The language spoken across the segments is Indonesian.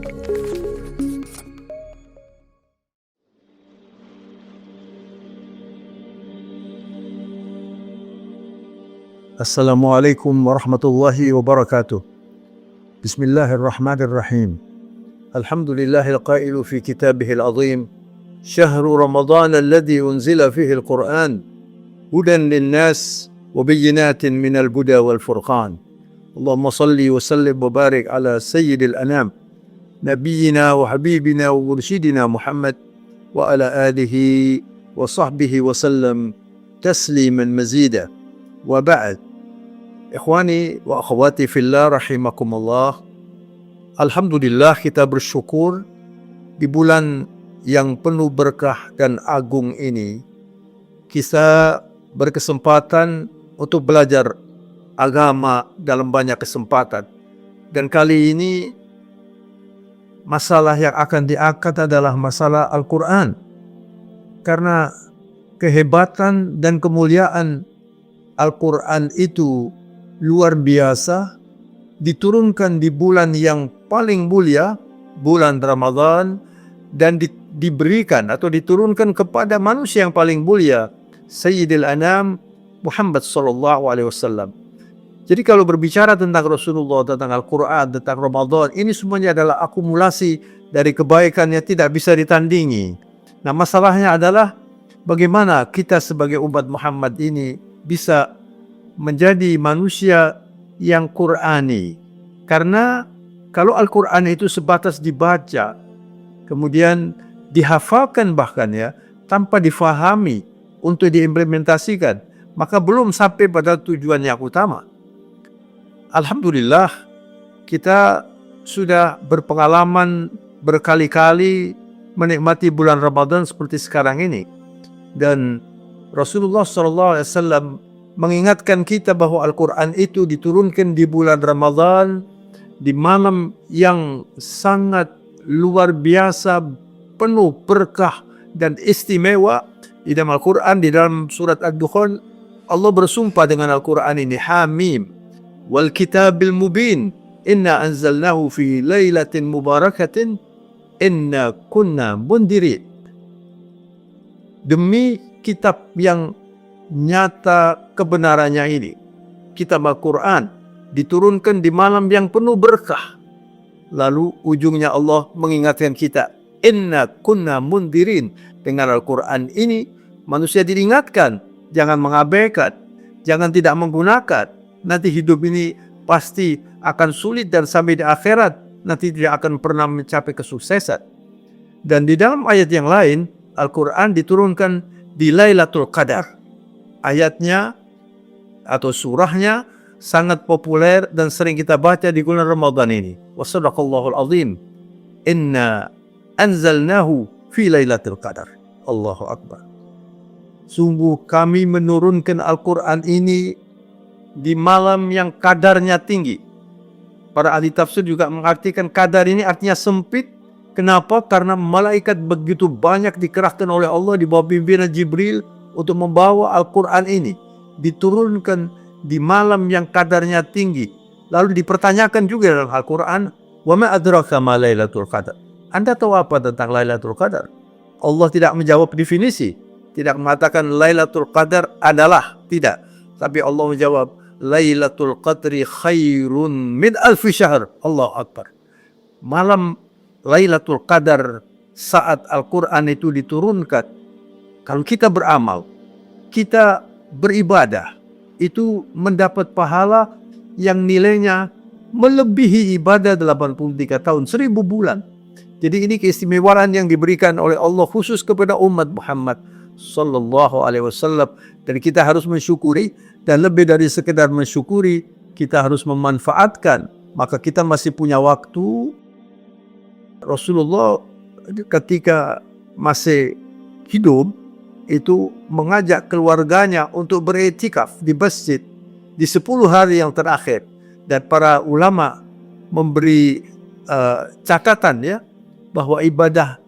Assalamualaikum warahmatullahi wabarakatuh. Bismillahirrahmanirrahim. Alhamdulillahil qailu fi kitabihil azim. Syahru Ramadan alladhi unzila fihi al-Quran. Hudan linnas wa bayyinatin minal huda wal furqan. Allahumma salli wa sallim wa barik ala sayyidil anam. Nabiyyina wa habibina wa mursyidina Muhammad wa ala alihi wa sahbihi wa sallam tasliman mazida. Wa ba'd. Ikhwani wa akhwati fillah rahimakumullah. Alhamdulillah, kita bersyukur di bulan yang penuh berkah dan agung ini kita berkesempatan untuk belajar agama dalam banyak kesempatan. Dan kali ini masalah yang akan diangkat adalah masalah Al-Quran. Karena kehebatan dan kemuliaan Al-Quran itu luar biasa, diturunkan di bulan yang paling mulia, bulan Ramadan, dan diberikan atau diturunkan kepada manusia yang paling mulia, Sayyidil Anam Muhammad sallallahu alaihi wasallam. Jadi kalau berbicara tentang Rasulullah, tentang Al-Quran, tentang Ramadan, ini semuanya adalah akumulasi dari kebaikan yang tidak bisa ditandingi. Nah, masalahnya adalah bagaimana kita sebagai umat Muhammad ini bisa menjadi manusia yang Qur'ani. Karena kalau Al-Quran itu sebatas dibaca, kemudian dihafalkan bahkan ya, tanpa difahami untuk diimplementasikan, maka belum sampai pada tujuan yang utama. Alhamdulillah, kita sudah berpengalaman berkali-kali menikmati bulan Ramadan seperti sekarang ini. Dan Rasulullah SAW mengingatkan kita bahwa Al-Quran itu diturunkan di bulan Ramadan, di malam yang sangat luar biasa, penuh berkah dan istimewa. Di dalam Al-Quran, di dalam surat Ad-Dukhan, Allah bersumpah dengan Al-Quran ini, Hamim, wal kitabil mubin, inna anzalnahu fi laylatin mubarakatin, inna kunna mundirin. Demi kitab yang nyata kebenarannya ini, kitab Al-Quran diturunkan di malam yang penuh berkah. Lalu ujungnya Allah mengingatkan kita, inna kunna mundirin. Dengan Al-Quran ini manusia diingatkan, jangan mengabaikan, jangan tidak menggunakan. Nanti hidup ini pasti akan sulit dan sampai di akhirat nanti tidak akan pernah mencapai kesuksesan. Dan di dalam ayat yang lain, Al-Quran diturunkan di Lailatul Qadar. Ayatnya atau surahnya sangat populer dan sering kita baca di bulan Ramadan ini. Wa sadaqallahul azim. Inna anzalnahu fi Lailatul Qadar. Allahu Akbar. Sungguh kami menurunkan Al-Quran ini di malam yang kadarnya tinggi. Para ahli tafsir juga mengartikan kadar ini artinya sempit. Kenapa? Karena malaikat begitu banyak dikerahkan oleh Allah di bawah pimpinan Jibril untuk membawa Al-Quran ini. Diturunkan di malam yang kadarnya tinggi. Lalu dipertanyakan juga dalam Al-Quran, wa ma adraka ma Lailatul Qadar. Anda tahu apa tentang Lailatul Qadar? Allah tidak menjawab definisi. Tidak mengatakan Lailatul Qadar adalah. Tidak. Tapi Allah menjawab, Lailatul Qadri khairun min alfi syahr. Allahu Akbar. Malam Lailatul Qadar saat Al-Quran itu diturunkan, kalau kita beramal, kita beribadah, itu mendapat pahala yang nilainya melebihi ibadah 83 tahun, 1000 bulan. Jadi ini keistimewaan yang diberikan oleh Allah khusus kepada umat Muhammad sallallahu alaihi wasallam, dan kita harus mensyukuri, dan lebih dari sekedar mensyukuri, kita harus memanfaatkan. Maka kita masih punya waktu. Rasulullah ketika masih hidup itu mengajak keluarganya untuk beriktikaf di masjid di 10 hari yang terakhir, dan para ulama memberi catatan ya bahwa ibadah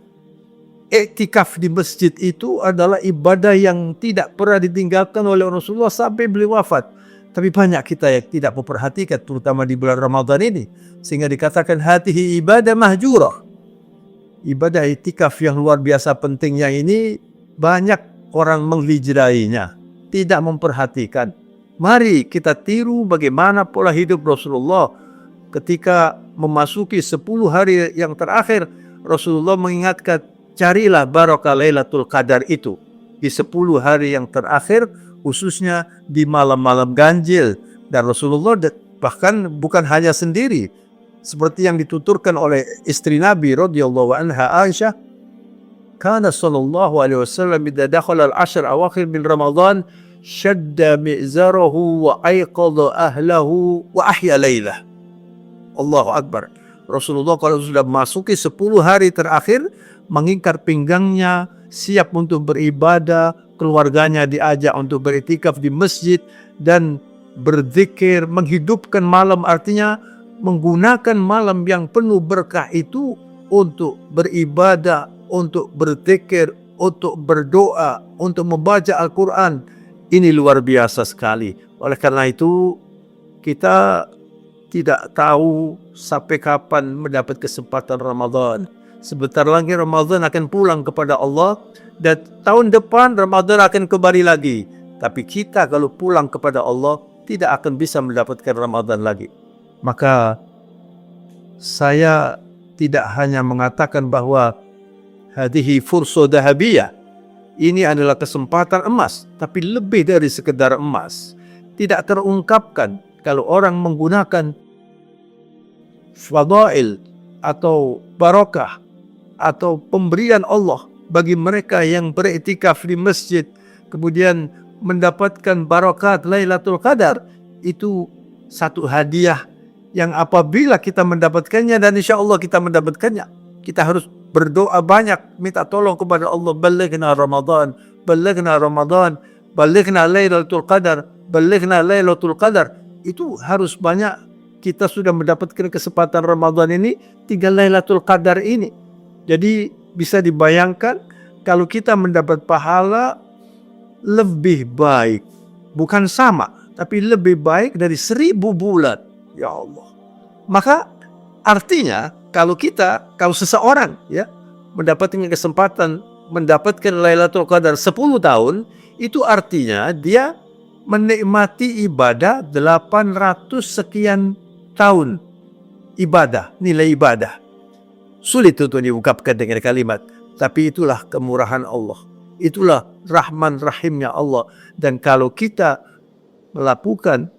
iktikaf di masjid itu adalah ibadah yang tidak pernah ditinggalkan oleh Rasulullah sampai beliau wafat. Tapi banyak kita yang tidak memperhatikan, terutama di bulan Ramadan ini. Sehingga dikatakan hatihi ibadah mahjurah. Ibadah itikaf yang luar biasa pentingnya ini banyak orang menghijrainya, tidak memperhatikan. Mari kita tiru bagaimana pola hidup Rasulullah ketika memasuki 10 hari yang terakhir. Rasulullah mengingatkan, carilah barokah Lailatul Qadar itu di 10 hari yang terakhir, khususnya di malam-malam ganjil. Dan Rasulullah bahkan bukan hanya sendiri, seperti yang dituturkan oleh istri Nabi radhiyallahu anha Aisyah, kana sallallahu alaihi wasallam idza dakhala al-ashr awakhir min Ramadan shadda mi'zarahu wa ayqadha ahlahu wa ahya lailah. Allahu akbar. Rasulullah kalau sudah memasuki 10 hari terakhir, mengingkar pinggangnya, siap untuk beribadah, keluarganya diajak untuk beriktikaf di masjid dan berzikir, menghidupkan malam, artinya menggunakan malam yang penuh berkah itu untuk beribadah, untuk berzikir, untuk berdoa, untuk membaca Al-Quran. Ini luar biasa sekali. Oleh karena itu kita tidak tahu sampai kapan mendapat kesempatan Ramadan. Sebentar lagi Ramadan akan pulang kepada Allah, dan tahun depan Ramadan akan kembali lagi. Tapi kita kalau pulang kepada Allah tidak akan bisa mendapatkan Ramadan lagi. Maka saya tidak hanya mengatakan bahwa hadhihi fursa dahabiyah, ini adalah kesempatan emas, tapi lebih dari sekedar emas. Tidak terungkapkan kalau orang menggunakan fadail atau barokah atau pemberian Allah bagi mereka yang beriktikaf di masjid, kemudian mendapatkan barokat Lailatul Qadar. Itu satu hadiah yang apabila kita mendapatkannya, dan insya Allah kita mendapatkannya, kita harus berdoa banyak, minta tolong kepada Allah. Balighna Ramadan, balighna Ramadan, balighna Lailatul Qadar, balighna Lailatul Qadar. Itu harus banyak. Kita sudah mendapatkan kesempatan Ramadan ini, tinggal Lailatul Qadar ini. Jadi bisa dibayangkan kalau kita mendapat pahala lebih baik, bukan sama, tapi lebih baik dari 1000 bulan. Ya Allah. Maka artinya kalau seseorang ya mendapatkan kesempatan mendapatkan Lailatul Qadar 10 tahun, itu artinya dia menikmati ibadah 800 sekian tahun. Ibadah, nilai ibadah. Sulit untuk diungkapkan dengan kalimat, tapi itulah kemurahan Allah. Itulah rahman rahimnya Allah. Dan kalau kita melakukan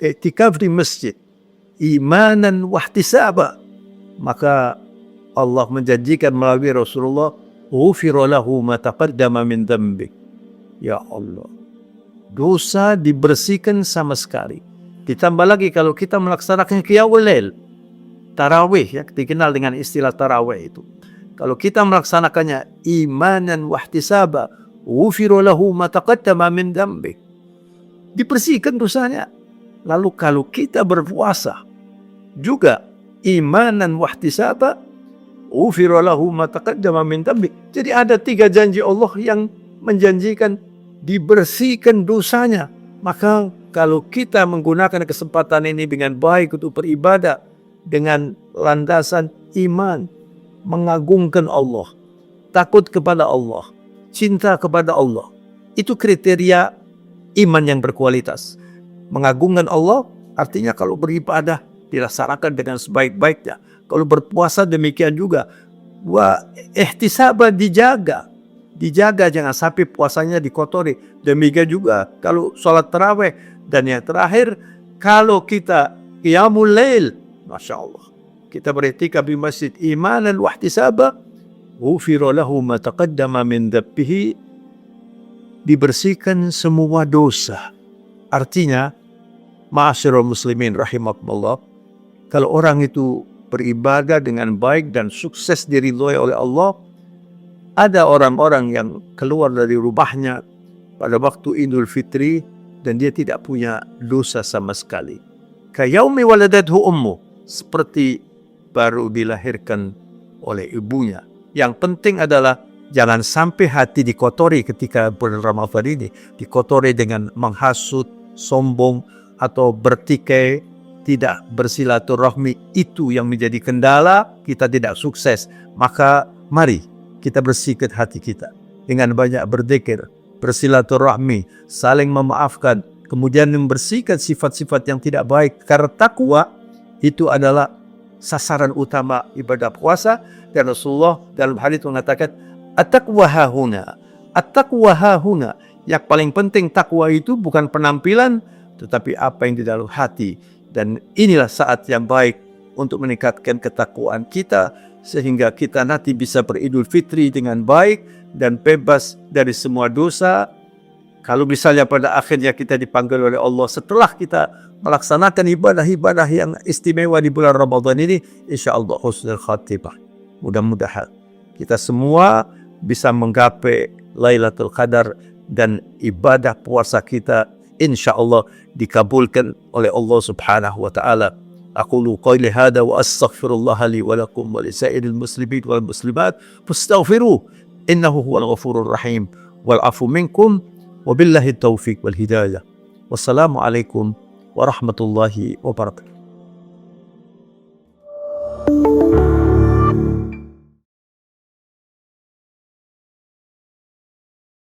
iktikaf di masjid imanan wahtisaba, maka Allah menjanjikan melalui Rasulullah, ghufira lahu ma taqaddama min dhanbi. Ya Allah, dosa dibersihkan sama sekali. Ditambah lagi kalau kita melaksanakan qiyamul lail, tarawih, ya, dikenal dengan istilah tarawih itu. Kalau kita melaksanakannya imanan wahtisaba, ghufira lahu ma taqaddama min dhanbi, dibersihkan dosanya. Lalu kalau kita berpuasa juga imanan wahtisaba, ghufira lahu ma taqaddama min dhanbi. Jadi ada 3 janji Allah yang menjanjikan dibersihkan dosanya. Maka kalau kita menggunakan kesempatan ini dengan baik untuk beribadah dengan landasan iman, mengagungkan Allah, takut kepada Allah, cinta kepada Allah, itu kriteria iman yang berkualitas. Mengagungkan Allah artinya kalau beribadah dilaksanakan dengan sebaik-baiknya. Kalau berpuasa demikian juga. Wa ihtisaba, dijaga jangan sampai puasanya dikotori. Demikian juga kalau sholat tarawih. Dan yang terakhir, kalau kita qiyamul lail, Masya Allah, kita beriktikaf di masjid imanan wahtisaba, ghufira lahu ma taqaddama min dhanbihi, dibersihkan semua dosa. Artinya, ma'asyiral muslimin rahimakumullah, kalau orang itu beribadah dengan baik dan sukses diridhoi oleh Allah, ada orang-orang yang keluar dari rumahnya pada waktu Idul Fitri dan dia tidak punya dosa sama sekali. Kayaumi waladathu ummu, seperti baru dilahirkan oleh ibunya. Yang penting adalah jangan sampai hati dikotori ketika bulan Ramadan ini, dikotori dengan menghasut, sombong, atau bertikai, tidak bersilaturahmi, itu yang menjadi kendala kita tidak sukses. Maka mari kita bersihkan hati kita dengan banyak berzikir, bersilaturahmi, saling memaafkan, kemudian membersihkan sifat-sifat yang tidak baik. Karena takwa itu adalah sasaran utama ibadah puasa, dan Rasulullah dalam hadits mengatakan at-taqwa hahuna, at-taqwa hahuna. Yang paling penting takwa itu bukan penampilan, tetapi apa yang di dalam hati. Dan inilah saat yang baik untuk meningkatkan ketakwaan kita, sehingga kita nanti bisa beridul fitri dengan baik dan bebas dari semua dosa. Kalau misalnya pada akhirnya kita dipanggil oleh Allah setelah kita melaksanakan ibadah-ibadah yang istimewa di bulan Ramadan ini, insyaallah husnul khatimah. Mudah-mudahan kita semua bisa menggapai Lailatul Qadar dan ibadah puasa kita insyaallah dikabulkan oleh Allah Subhanahu wa taala. Aqulu qouli hadza wa astaghfirullah li wa lakum wa lisairil muslimin wal muslimat fastaghfiruh innahu huwal ghafurur rahim wal afu minkum wa billahi taufiq wal hidayah. Wassalamu alaikum warahmatullahi wabarakatuh.